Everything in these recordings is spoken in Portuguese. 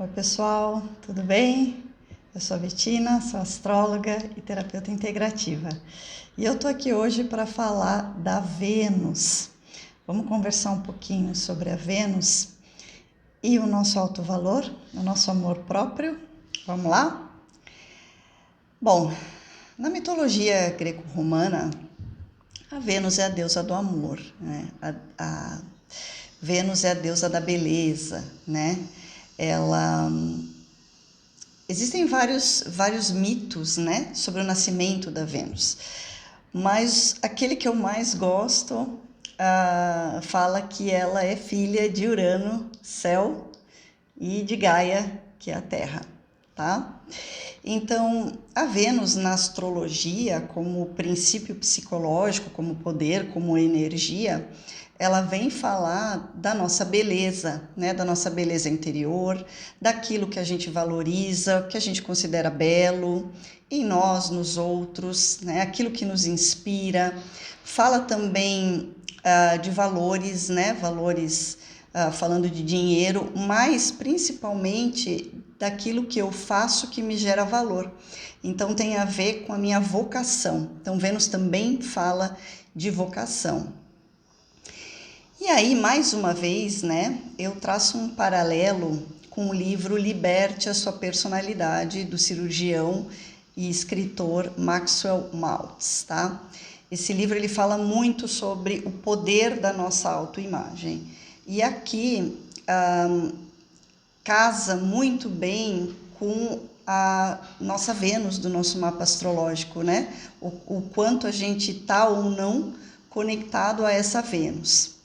Oi pessoal, tudo bem? Eu sou a Bettina, sou astróloga e terapeuta integrativa. E eu tô aqui hoje para falar da Vênus. Vamos conversar um pouquinho sobre a Vênus e o nosso alto valor, o nosso amor próprio. Vamos lá? Bom, na mitologia greco-romana, a Vênus é a deusa do amor, né? A Vênus é a deusa da beleza, né? Existem vários mitos, né, sobre o nascimento da Vênus, mas aquele que eu mais gosto fala que ela é filha de Urano, céu, e de Gaia, que é a Terra, tá? Então, a Vênus na astrologia, como princípio psicológico, como poder, como energia, ela vem falar da nossa beleza, né? Da nossa beleza interior, daquilo que a gente valoriza, que a gente considera belo em nós, nos outros, né? Aquilo que nos inspira. Fala também de valores, né? Valores falando de dinheiro, mas principalmente daquilo que eu faço que me gera valor. Então tem a ver com a minha vocação. Então Vênus também fala de vocação. E aí, mais uma vez, né, eu traço um paralelo com o livro Liberte a Sua Personalidade, do cirurgião e escritor Maxwell Maltz, tá? Esse livro ele fala muito sobre o poder da nossa autoimagem. E aqui casa muito bem com a nossa Vênus do nosso mapa astrológico, né? O quanto a gente tá ou não conectado a essa Vênus.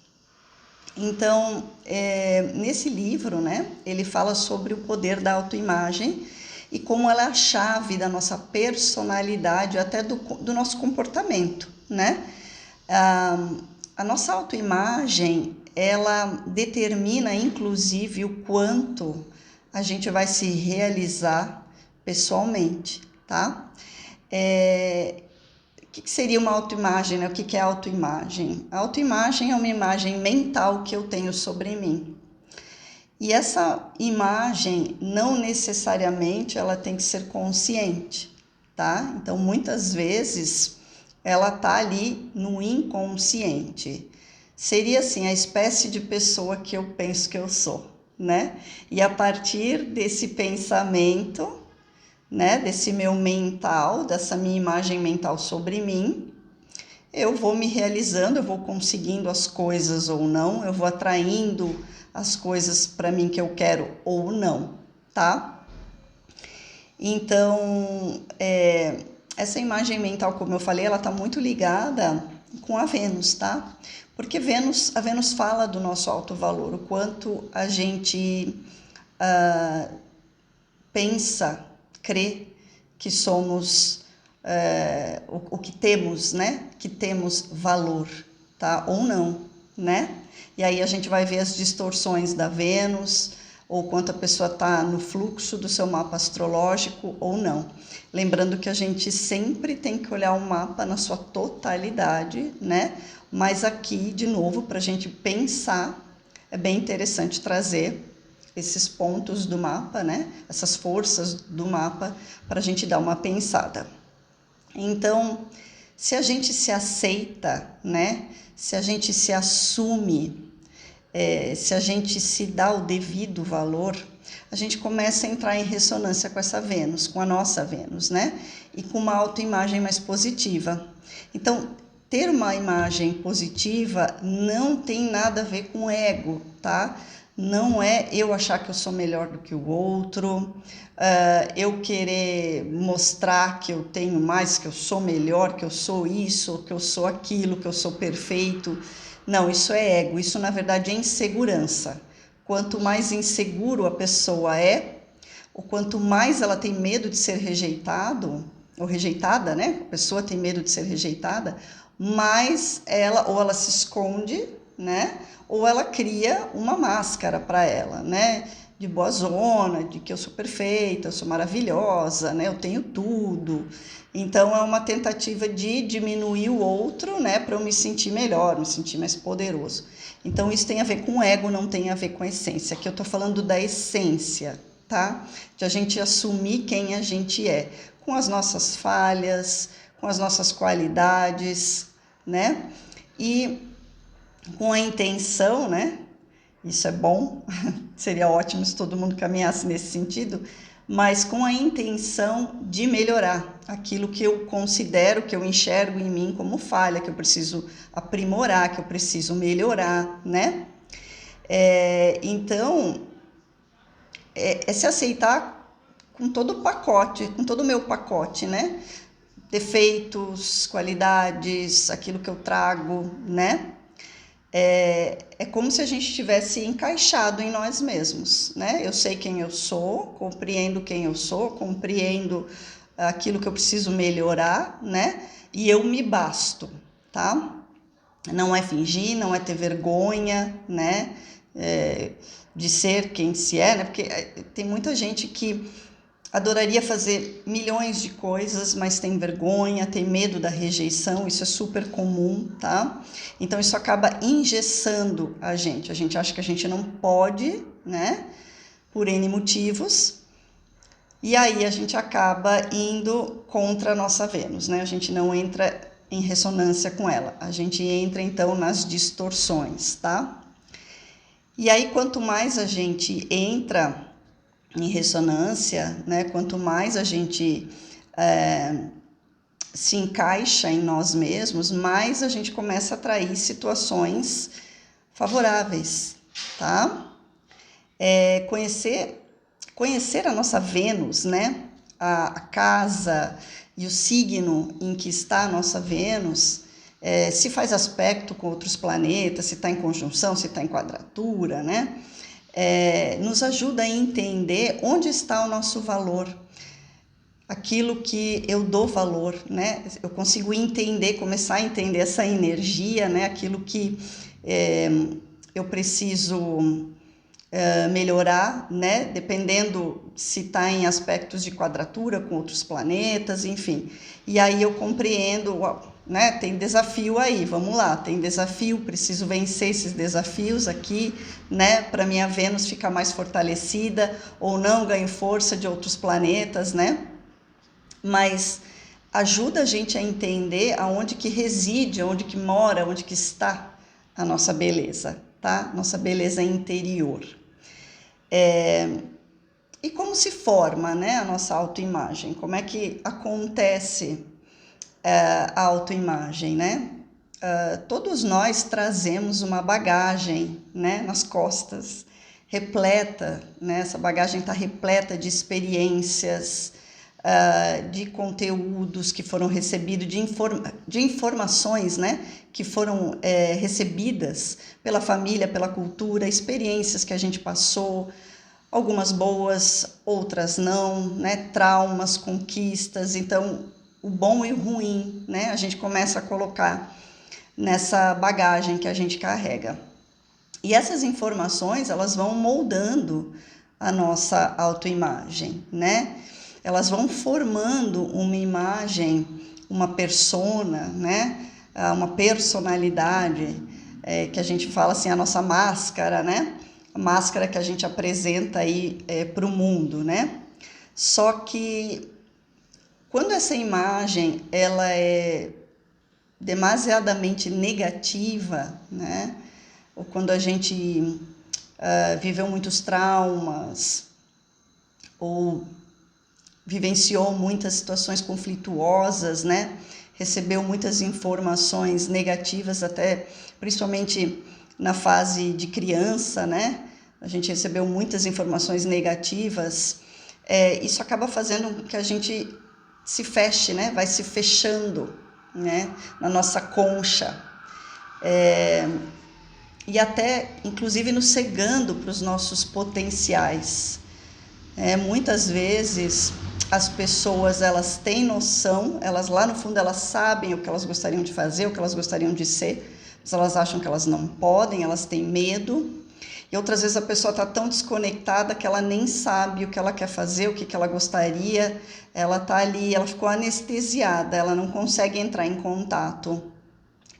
Então, nesse livro, né, ele fala sobre o poder da autoimagem e como ela é a chave da nossa personalidade, até do nosso comportamento, né? A nossa autoimagem, ela determina, inclusive, o quanto a gente vai se realizar pessoalmente, tá? O que seria uma autoimagem, né? O que é autoimagem? A autoimagem é uma imagem mental que eu tenho sobre mim. E essa imagem, não necessariamente, ela tem que ser consciente, tá? Então, muitas vezes, ela tá ali no inconsciente. Seria, assim, a espécie de pessoa que eu penso que eu sou, né? E a partir desse pensamento, né, desse meu mental, dessa minha imagem mental sobre mim, eu vou me realizando, eu vou conseguindo as coisas ou não, eu vou atraindo as coisas para mim que eu quero ou não, tá? Então, essa imagem mental, como eu falei, ela está muito ligada com a Vênus, tá? Porque a Vênus fala do nosso alto valor, o quanto a gente pensa, crê que somos o que temos, né? Que temos valor, tá? Ou não, né? E aí a gente vai ver as distorções da Vênus, ou quanto a pessoa está no fluxo do seu mapa astrológico ou não. Lembrando que a gente sempre tem que olhar o mapa na sua totalidade, né? Mas aqui, de novo, para a gente pensar, é bem interessante trazer esses pontos do mapa, né? Essas forças do mapa para a gente dar uma pensada. Então, se a gente se aceita, né? Se a gente se assume, se a gente se dá o devido valor, a gente começa a entrar em ressonância com essa Vênus, com a nossa Vênus, né? E com uma autoimagem mais positiva. Então, ter uma imagem positiva não tem nada a ver com ego, tá? Não é eu achar que eu sou melhor do que o outro, eu querer mostrar que eu tenho mais, que eu sou melhor, que eu sou isso, que eu sou aquilo, que eu sou perfeito. Não, isso é ego, isso na verdade é insegurança. Quanto mais inseguro a pessoa é, ou quanto mais ela tem medo de ser rejeitado, ou rejeitada, né? A pessoa tem medo de ser rejeitada, mais ela se esconde, né? Ou ela cria uma máscara para ela, né? De boa zona, de que eu sou perfeita, eu sou maravilhosa, né? Eu tenho tudo. Então é uma tentativa de diminuir o outro, né? Para eu me sentir melhor, me sentir mais poderoso. Então isso tem a ver com ego, não tem a ver com a essência. Aqui eu tô falando da essência, tá? De a gente assumir quem a gente é, com as nossas falhas, com as nossas qualidades, né? E com a intenção, né? Isso é bom, seria ótimo se todo mundo caminhasse nesse sentido, mas com a intenção de melhorar aquilo que eu considero, que eu enxergo em mim como falha, que eu preciso aprimorar, que eu preciso melhorar, né? Então, é se aceitar com todo o pacote, com todo o meu pacote, né? Defeitos, qualidades, aquilo que eu trago, né? É como se a gente tivesse encaixado em nós mesmos, né? Eu sei quem eu sou, compreendo quem eu sou, compreendo aquilo que eu preciso melhorar, né? E eu me basto, tá? Não é fingir, não é ter vergonha, né? De ser quem se é, né? Porque tem muita gente que adoraria fazer milhões de coisas, mas tem vergonha, tem medo da rejeição, isso é super comum, tá? Então isso acaba engessando a gente acha que a gente não pode, né? Por N motivos, e aí a gente acaba indo contra a nossa Vênus, né? A gente não entra em ressonância com ela, a gente entra então nas distorções, tá? E aí quanto mais a gente entra em ressonância, né? Quanto mais a gente se encaixa em nós mesmos, mais a gente começa a atrair situações favoráveis, tá? Conhecer a nossa Vênus, né? A casa e o signo em que está a nossa Vênus, se faz aspecto com outros planetas, se está em conjunção, se está em quadratura, né? Nos ajuda a entender onde está o nosso valor, aquilo que eu dou valor, né? Eu consigo entender, começar a entender essa energia, né? Aquilo que eu preciso melhorar, né? Dependendo se está em aspectos de quadratura com outros planetas, enfim. E aí eu compreendo, né? Tem desafio aí, vamos lá, tem desafio, preciso vencer esses desafios aqui, né? Para minha Vênus ficar mais fortalecida ou não, ganho força de outros planetas, né? Mas ajuda a gente a entender aonde que reside, aonde que mora, onde que está a nossa beleza, tá? Nossa beleza interior. E como se forma, né, a nossa autoimagem? Como é que acontece a autoimagem, né? Todos nós trazemos uma bagagem, né, nas costas, repleta, né? Essa bagagem está repleta de experiências, de conteúdos que foram recebidos, de informações, né, que foram recebidas pela família, pela cultura, experiências que a gente passou, algumas boas, outras não, né, traumas, conquistas. Então, o bom e o ruim, né, a gente começa a colocar nessa bagagem que a gente carrega. E essas informações, elas vão moldando a nossa autoimagem, né? Elas vão formando uma imagem, uma persona, né? Uma personalidade, que a gente fala assim, a nossa máscara, né? A máscara que a gente apresenta aí para o mundo, né? Só que quando essa imagem ela é demasiadamente negativa, né? Ou quando a gente viveu muitos traumas ou vivenciou muitas situações conflituosas, né? Recebeu muitas informações negativas, até principalmente na fase de criança, né? A gente recebeu muitas informações negativas. Isso acaba fazendo com que a gente se feche, né? Vai se fechando, né? Na nossa concha. E até, inclusive, nos cegando para os nossos potenciais. Muitas vezes as pessoas elas têm noção, elas lá no fundo elas sabem o que elas gostariam de fazer, o que elas gostariam de ser, mas elas acham que elas não podem, elas têm medo. E outras vezes a pessoa está tão desconectada que ela nem sabe o que ela quer fazer, o que ela gostaria, ela está ali, ela ficou anestesiada, ela não consegue entrar em contato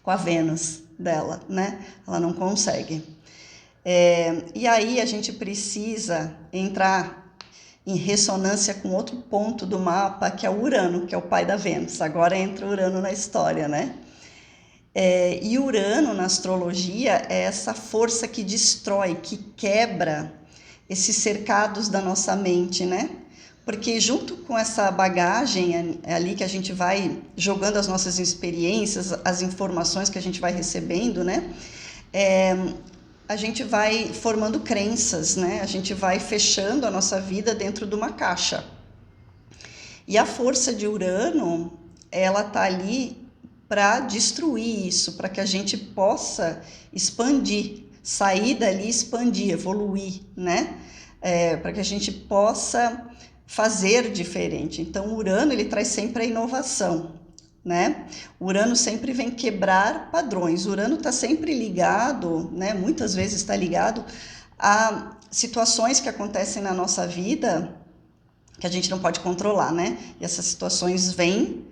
com a Vênus dela, né? Ela não consegue. E aí a gente precisa entrar em ressonância com outro ponto do mapa, que é o Urano, que é o pai da Vênus. Agora entra o Urano na história, né? E Urano, na astrologia, é essa força que destrói, que quebra esses cercados da nossa mente, né? Porque junto com essa bagagem ali que a gente vai jogando as nossas experiências, as informações que a gente vai recebendo, né? A gente vai formando crenças, né? A gente vai fechando a nossa vida dentro de uma caixa. E a força de Urano, ela tá ali para destruir isso, para que a gente possa expandir, sair dali, expandir, evoluir, né? Para que a gente possa fazer diferente. Então, o Urano, ele traz sempre a inovação, né? O Urano sempre vem quebrar padrões. O Urano está sempre ligado, né? Muitas vezes está ligado a situações que acontecem na nossa vida que a gente não pode controlar, né? E essas situações vêm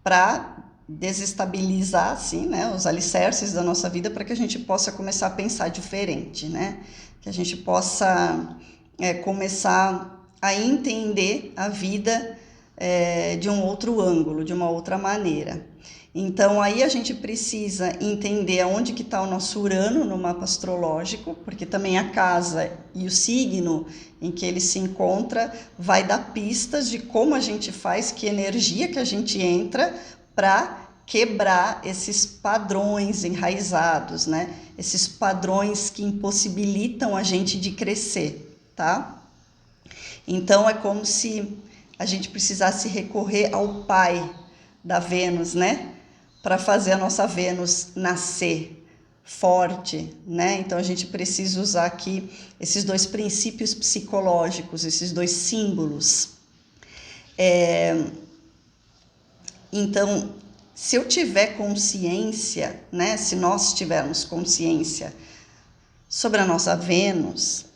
para desestabilizar, assim, né, os alicerces da nossa vida, para que a gente possa começar a pensar diferente, né? Que a gente possa começar a entender a vida de um outro ângulo, de uma outra maneira. Então, aí a gente precisa entender aonde que está o nosso Urano no mapa astrológico, porque também a casa e o signo em que ele se encontra vai dar pistas de como a gente faz, que energia que a gente entra para quebrar esses padrões enraizados, né? Esses padrões que impossibilitam a gente de crescer, tá? Então, é como se a gente precisasse recorrer ao pai da Vênus, né? Para fazer a nossa Vênus nascer forte, né? Então a gente precisa usar aqui esses dois princípios psicológicos, esses dois símbolos. Então, se eu tiver consciência, né? Se nós tivermos consciência sobre a nossa Vênus,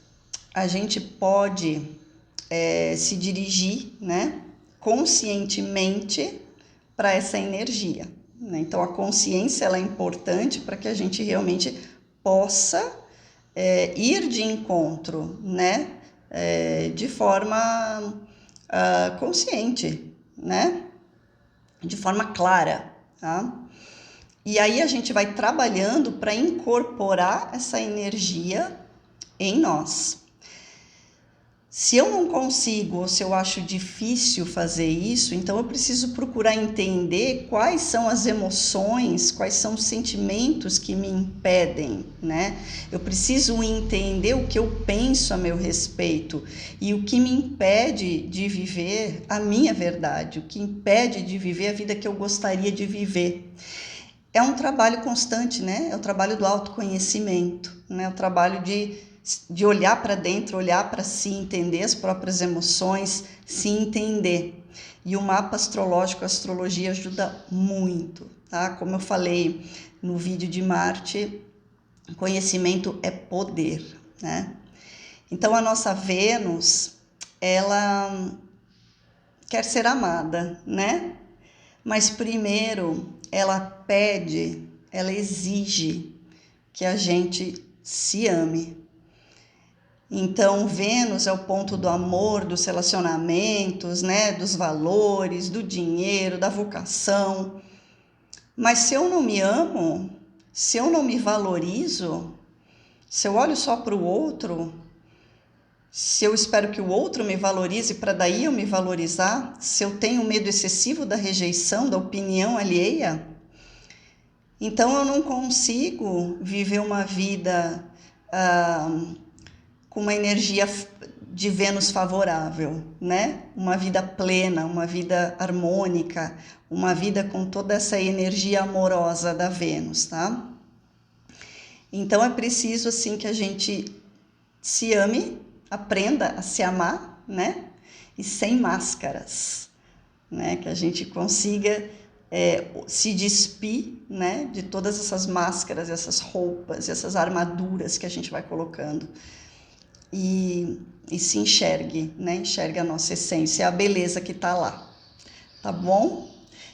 a gente pode se dirigir, né? Conscientemente para essa energia. Então, a consciência ela é importante para que a gente realmente possa ir de encontro, né? De forma consciente, né? De forma clara, tá? E aí a gente vai trabalhando para incorporar essa energia em nós. Se eu não consigo, ou se eu acho difícil fazer isso, então eu preciso procurar entender quais são as emoções, quais são os sentimentos que me impedem, né? Eu preciso entender o que eu penso a meu respeito e o que me impede de viver a minha verdade, o que impede de viver a vida que eu gostaria de viver. É um trabalho constante, né? É o trabalho do autoconhecimento, né? É o trabalho de olhar para dentro, olhar para si, entender as próprias emoções, se entender. E o mapa astrológico, a astrologia ajuda muito, tá? Como eu falei no vídeo de Marte, conhecimento é poder, né? Então a nossa Vênus, ela quer ser amada, né? Mas primeiro ela pede, ela exige que a gente se ame. Então, Vênus é o ponto do amor, dos relacionamentos, né? Dos valores, do dinheiro, da vocação. Mas se eu não me amo, se eu não me valorizo, se eu olho só para o outro, se eu espero que o outro me valorize para daí eu me valorizar, se eu tenho medo excessivo da rejeição, da opinião alheia, então eu não consigo viver uma vida com uma energia de Vênus favorável, né? Uma vida plena, uma vida harmônica, uma vida com toda essa energia amorosa da Vênus, tá? Então é preciso assim que a gente se ame, aprenda a se amar, né? E sem máscaras, né? Que a gente consiga se despir, né? De todas essas máscaras, essas roupas, essas armaduras que a gente vai colocando. E se enxergue, né? Enxergue a nossa essência, a beleza que está lá, tá bom?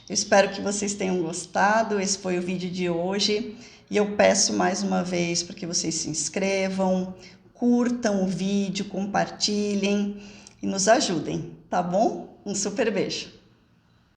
Eu espero que vocês tenham gostado, esse foi o vídeo de hoje, e eu peço mais uma vez para que vocês se inscrevam, curtam o vídeo, compartilhem, e nos ajudem, tá bom? Um super beijo.